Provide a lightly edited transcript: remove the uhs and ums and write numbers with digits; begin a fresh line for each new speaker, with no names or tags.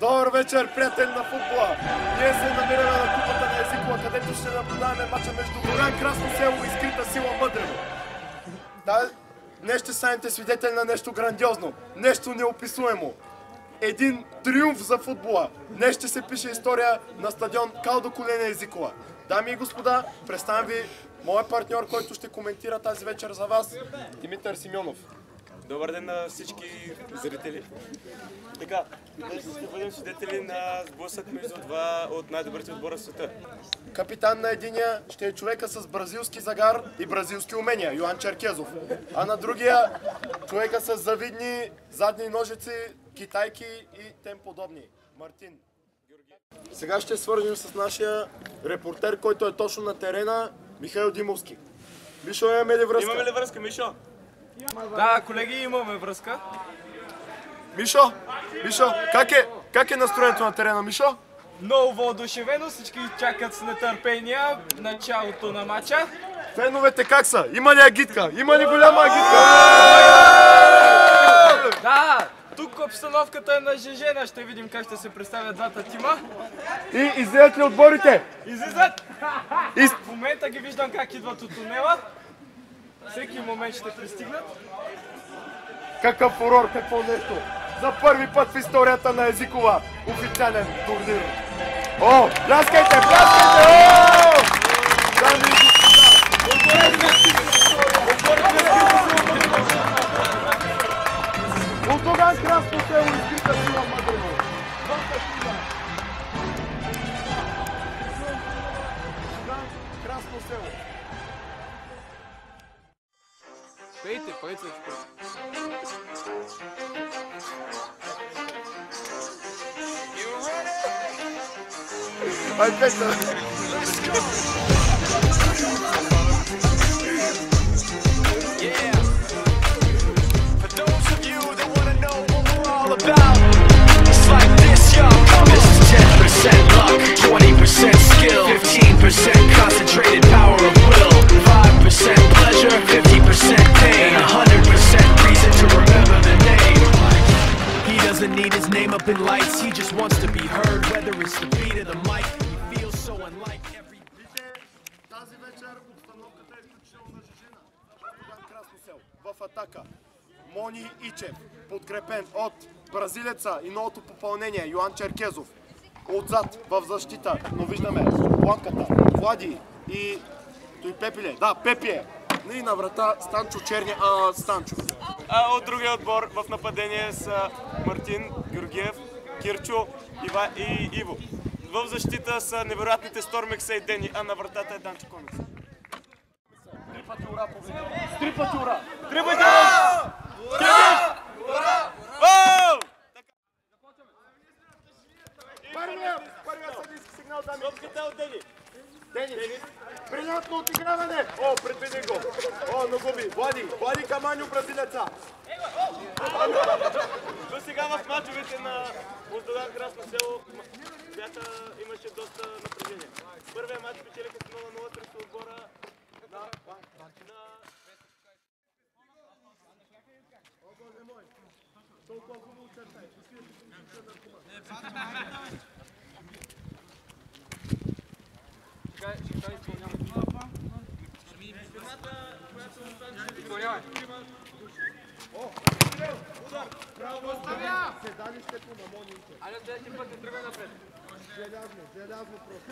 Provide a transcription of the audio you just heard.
Добър вечер, приятели на футбола! Ние се намираме на купата на Езикова, където ще наблюдаваме мача между Горян Красно село и Скрита сила Мъдрево. Днес ще станете свидетели на нещо грандиозно, нещо неописуемо. Един триумф за футбола. Днес ще се пише история на стадион Калдо Колене Езикова. Дами и господа, представям ви моят партньор, който ще коментира тази вечер за вас, Димитър Симеонов.
Добър ден на всички зрители. Така, днес ще бъдем свидетели на сблъсък между два от най-добрите отбора в света.
Капитан на единия ще е човека с бразилски загар и бразилски умения, Йоан Черкезов. А на другия човека с завидни задни ножици, китайки и тем подобни, Мартин Георгиев. Сега ще свържем с нашия репортер, който е точно на терена, Михаил Димовски. Мишо, имаме ли връзка?
Имаме ли връзка, Мишо?
Да, колеги, имаме връзка.
Мишо, как е настроението на терена, Мишо?
Много въодушевено, всички чакат с нетърпение началото на матча.
Феновете как са? Има ли агитка? Има ли голяма агитка?
Да, тук обстановката е нажежена, ще видим как ще се представят двата тима.
И излизат ли отборите?
Излизат! В момента ги виждам как идват от тунела. Всеки момент ще пристигнат.
Какъв фурор, какво нещо! За първи път в историята на Езикова официален турнир. О, пляскайте! О! Дами и господа! От Горян Красно село и Скрита сила Мъдрево. Красно село.
Пейте.
Ай, песна!
It's like this, yo. This is 10% luck, 20% skill, 15% concentrated power of will, 5% pleasure, 50% pain, 100% reason to remember the name. He doesn't need his name up in lights, he just wants to be heard, whether it's the beat of the mic. He feels so unlike every...
Тази вечер обстановката е изключително нажежена. Горян Красно село в атака. Мони Ичев, подкрепен от бразилеца и новото попълнение Йоан Черкезов. Отзад в защита, но виждаме Бланката, Влади и той Пепиле. Да, Пепие. И на врата Станчо.
А от другия отбор в нападение са Мартин Георгиев, Кирчо и Иво. В защита са невероятните Стормекса и Дени, а на вратата е Данчо Комикс.
Три пъти ура, победа! Три пъти ура! Първият съдийски сигнал, дами.
Топката от Дени.
Денис. Брилянтно отиграване. О, предвиди го. О, но губи. Влади Каманю, бразилеца.
До сега в мачовете на Горян Красно село имаше доста напрежение. Първият мач печелиха с 0-0 срещу отбора на...
Седалището на Мони Ичев.
Айде, следващия път не тръгвай напред.
Желязно просто.